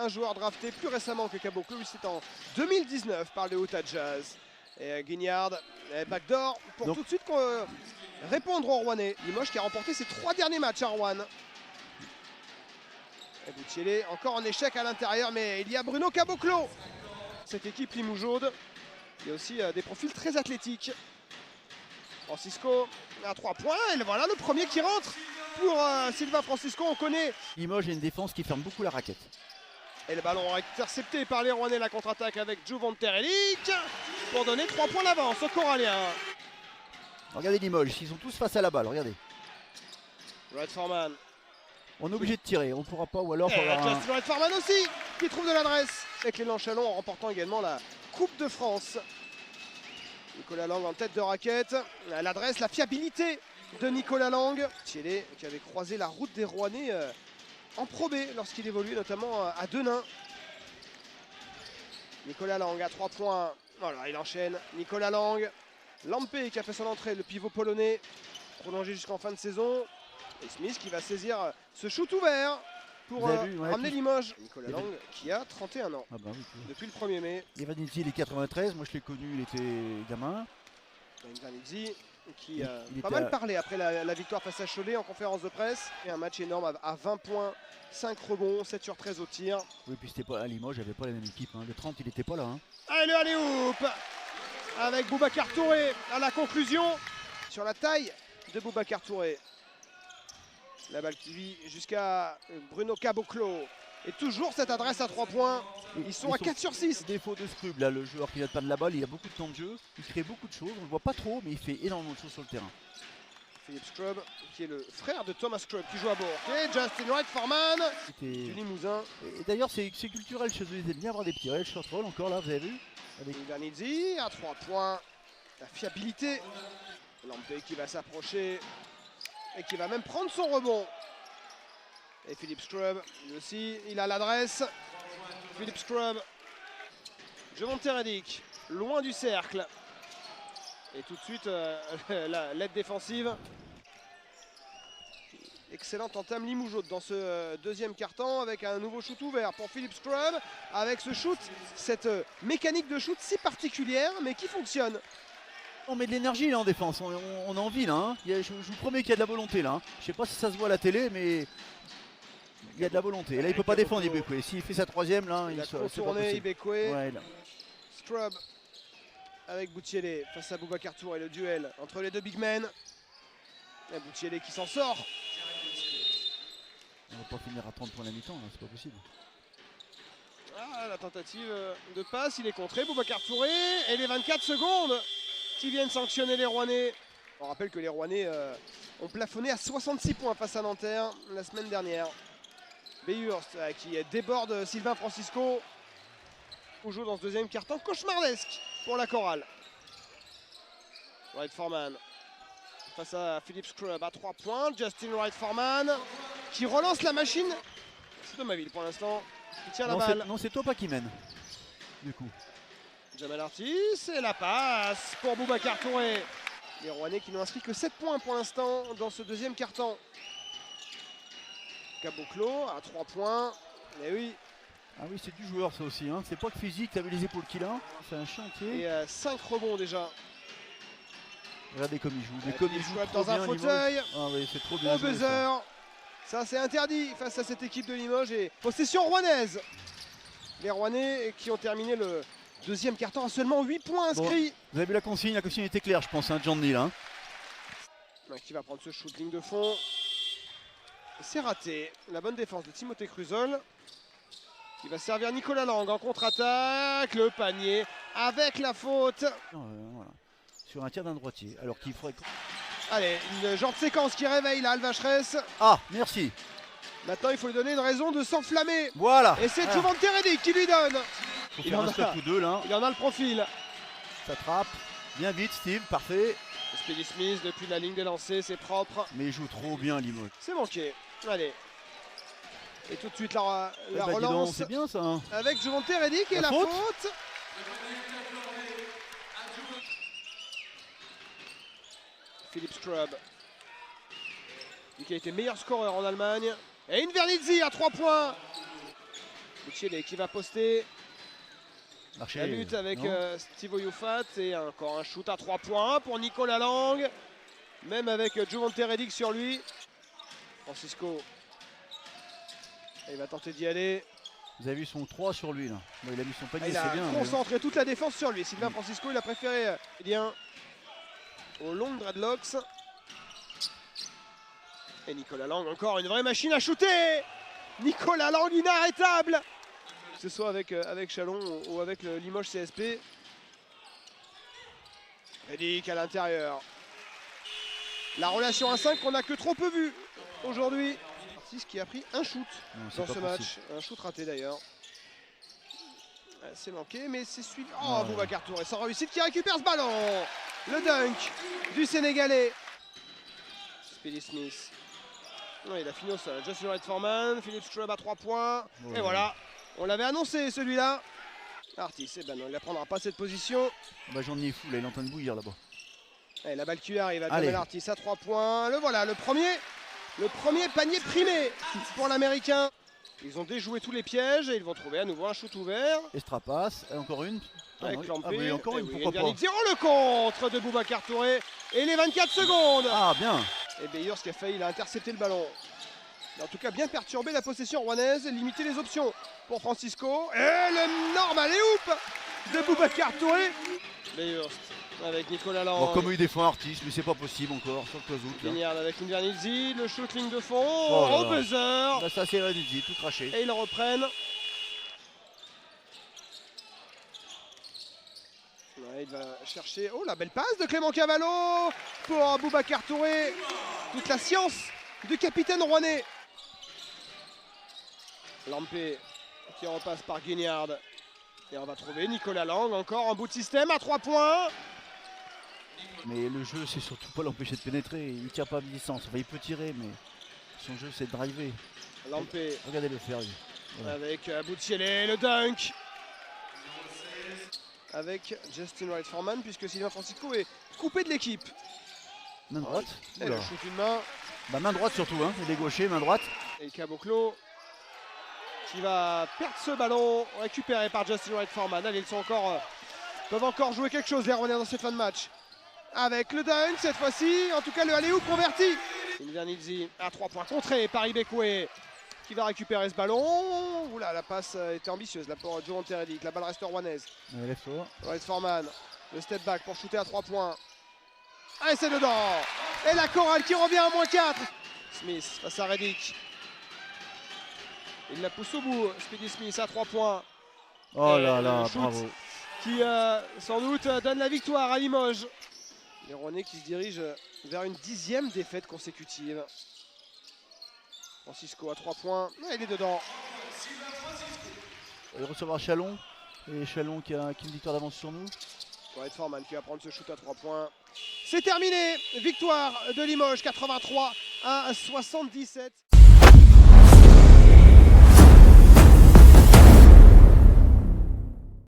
un joueur drafté plus récemment que Caboclo. C'est en 2019 par le Utah Jazz. Et Guignard, backdoor pour tout de suite répondre aux Rouennais. Limoges qui a remporté ses 3 derniers matchs à Rouen. Et Boutielé encore en échec à l'intérieur, mais il y a Bruno Caboclo. Cette équipe Limougeaude, il y a aussi des profils très athlétiques. Francisco à 3 points, et voilà le premier qui rentre pour Sylvain Francisco. On connaît. Limoges a une défense qui ferme beaucoup la raquette. Et le ballon intercepté par les Rouennais, la contre-attaque avec Juvent Terelic pour donner 3 points d'avance aux Coralliens. Regardez Limoges, ils sont tous face à la balle, regardez. Red Foreman. On est obligé de tirer, on ne pourra pas, ou alors il faudra Justin Red Foreman aussi, qui trouve de l'adresse avec les Lanchalons en remportant également la Coupe de France. Nicolas Lang en tête de raquette. L'adresse, la fiabilité de Nicolas Lang. Thielé qui avait croisé la route des Rouennais en Pro B lorsqu'il évoluait notamment à Denain. Nicolas Lang à 3 points. Voilà, il enchaîne. Nicolas Lang. Lampé qui a fait son entrée, le pivot polonais, prolongé jusqu'en fin de saison. Et Smith qui va saisir ce shoot ouvert pour ramener Limoges. Nicolas Lang qui a 31 ans depuis le 1er mai. Evan Nizzi, il est 93, moi je l'ai connu, il était gamin. Evan Nizzi qui a pas mal parlé après la victoire face à Cholet en conférence de presse. Et un match énorme à 20 points, 5 rebonds, 7 sur 13 au tir. Oui, puis c'était pas à Limoges, il n'y avait pas la même équipe. Hein. Le 30, il n'était pas là. Hein. Allez, le alley-oop avec Boubacar Touré à la conclusion sur la taille de Boubacar Touré. La balle qui vit jusqu'à Bruno Caboclo. Et toujours cette adresse à 3 points. Ils sont à 4 sur 6. Défaut de Scrub, là, le joueur qui vient de perdre la balle, il a beaucoup de temps de jeu. Il crée beaucoup de choses. On ne le voit pas trop, mais il fait énormément de choses sur le terrain. Philippe Scrub, qui est le frère de Thomas Scrub, qui joue à Bourg. Et Justin Wright Foreman du Limousin. Et d'ailleurs, c'est culturel chez eux. Ils aiment bien avoir des petits raids. Short roll encore, là, vous avez vu avec Vernizzi à 3 points. La fiabilité. Lampé qui va s'approcher et qui va même prendre son rebond. Et Philippe Scrub, lui aussi, il a l'adresse. Philippe Scrub, Juvent Terelic, loin du cercle. Et tout de suite, l'aide défensive. Excellente entame Limougeaude dans ce deuxième quart-temps avec un nouveau shoot ouvert pour Philippe Scrub. Avec ce shoot, cette mécanique de shoot si particulière, mais qui fonctionne. On met de l'énergie là en défense, on a envie là. Hein. Je vous promets qu'il y a de la volonté là. Hein. Je sais pas si ça se voit à la télé, mais il y a de la volonté. Et là, il peut pas défendre Ibekwe. S'il fait sa troisième, là, il a contourné Ibekwe. Ouais, Scrub avec Boutielé face à Boubacar Touré. Le duel entre les deux big men. Et Boutielé qui s'en sort. On va pas finir à 30 points la mi-temps, c'est pas possible. Ah, la tentative de passe, il est contré. Boubacar Touré et les 24 secondes qui viennent sanctionner les Rouennais. On rappelle que les Rouennais ont plafonné à 66 points face à Nanterre la semaine dernière. Bayhurst qui déborde Sylvain Francisco. On joue dans ce deuxième quart-temps cauchemardesque pour la chorale. Wright Foreman face à Philippe Scrub à 3 points. Justin Wright Foreman qui relance la machine. C'est Domaville pour l'instant qui tient la balle. Non, c'est Topa qui mène. Du coup. Jamal Artis et la passe pour Boubacar Touré. Les Rouennais qui n'ont inscrit que 7 points pour l'instant dans ce deuxième quart-temps. Caboclo à 3 points. Et oui. Ah oui, c'est du joueur ça aussi. Hein. C'est pas que physique, t'as vu les épaules qu'il a. C'est un chantier. Et 5 rebonds déjà. Regardez comme il joue. Mais comme il joue dans un fauteuil. Ah oui, c'est trop bien. Au buzzer. Ça c'est interdit face à cette équipe de Limoges. Et possession rouennaise. Les Rouennais qui ont terminé le deuxième quart-temps à seulement 8 points inscrits. Bon, vous avez vu la consigne était claire je pense, hein, John Neal. Hein. Qui va prendre ce shoot ligne de fond. C'est raté. La bonne défense de Timothée Cruzol. Qui va servir Nicolas Lang en contre-attaque. Le panier avec la faute. Voilà. Sur un tir d'un droitier. Alors qu'il faudrait... Allez, une genre de séquence qui réveille là Alva Schress. Ah, merci. Maintenant, il faut lui donner une raison de s'enflammer. Voilà. Et c'est Juvent Terelic qui lui donne. Il en a un stop ou deux là. Il en a le profil. Ça trappe. Bien vite, Steve. Parfait. Speedy Smith depuis la ligne des lancers, c'est propre. Mais il joue trop bien, Limoges. C'est manqué. Allez. Et tout de suite la relance. C'est bien ça. Hein. Avec Juvent Terelic et la faute. Philippe Scrub. Qui a été meilleur scoreur en Allemagne. Et Invernizzi à 3 points. Boutielé qui va poster. Marché, La lutte avec non. Steve Oyufat et encore un shoot à 3 points pour Nicolas Lang. Même avec Juvonte Redick sur lui. Francisco. Il va tenter d'y aller. Vous avez vu son 3 sur lui là. Bon, il a mis son panier, Il c'est a bien. concentré toute la défense sur lui. Sylvain Francisco, il a préféré bien au long dreadlocks. Et Nicolas Lang, encore une vraie machine à shooter. Nicolas Lang, inarrêtable. Que ce soit avec Chalon ou avec le Limoges CSP. Redick à l'intérieur. La relation à 5 qu'on n'a que trop peu vue aujourd'hui. Artis qui a pris un shoot dans ce match. Un shoot raté d'ailleurs. C'est manqué, mais c'est suivi. Oh, Boubacar Touré sans réussite qui récupère ce ballon. Le dunk du Sénégalais. Speedy Smith. Non, il a fini au sol. Justin Wright Foreman. Philippe Strub à 3 points. Et voilà. On l'avait annoncé celui-là. Artis, eh ben non, il ne prendra pas cette position. Bah, j'en ai fou là, il est en train de bouillir là-bas. Et la balle qui arrive à Jamal Artis à 3 points. Le voilà, le premier panier primé pour l'Américain. Ils ont déjoué tous les pièges et ils vont trouver à nouveau un shoot ouvert. Estrapace, encore une. Avec Lampé. Ah, mais encore une, pourquoi pas. Le contre de Boubacar Touré. Et les 24 secondes. Ah, bien. Et Beyers qui a failli, il a intercepté le ballon. Mais en tout cas, bien perturbé la possession rouennaise, limiter les options pour Francisco. Et le normal et hoop de Boubacar Touré. Beyers avec Nicolas Lang. Bon, comme il défend Artis, mais c'est pas possible encore sur le Toisout. Guignard avec Invernizzi, le shoot ligne de fond, au buzzer. Là, ça c'est Invernizzi, tout craché. Et ils le reprennent. Ouais, il va chercher. Oh, la belle passe de Clément Cavallo pour Boubacar Touré. Toute la science du capitaine rouennais. Lampé qui repasse par Guignard. Et on va trouver Nicolas Lang, encore en bout de système à 3 points. Mais le jeu, c'est surtout pas l'empêcher de pénétrer. Il tire pas à distance. Enfin, il peut tirer, mais son jeu, c'est de driver. Lampé. Regardez le faire. Voilà. Avec Boutielé, le dunk. Avec Justin Wright Foreman, puisque Sylvain Francisco est coupé de l'équipe. Main droite. Et le shoot une main. Bah, main droite surtout, hein. Il est gaucher, main droite. Et Caboclo qui va perdre ce ballon, récupéré par Justin Wright Foreman. Allez, ils peuvent encore jouer quelque chose, les Rouennais, dans cette fin de match. Avec le dunk cette fois-ci, en tout cas le alley-oop converti. Invernizzi à 3 points contré par Ibekwe qui va récupérer ce ballon. Oula, la passe était ambitieuse là pour Juvonte Redick. La balle reste rouennaise. Wright Foreman, le step back pour shooter à 3 points. Ah, et c'est dedans. Et la chorale qui revient à -4. Smith face à Redick. Il la pousse au bout. Speedy Smith à 3 points. Oh là là, bravo. Qui sans doute donne la victoire à Limoges. Les Rouennais qui se dirigent vers une 10e défaite consécutive. Francisco à 3 points. Il est dedans. Il va recevoir Chalon. Et Chalon qui a une victoire d'avance sur nous. Wright Foreman qui va prendre ce shoot à 3 points. C'est terminé. Victoire de Limoges 83 à 77.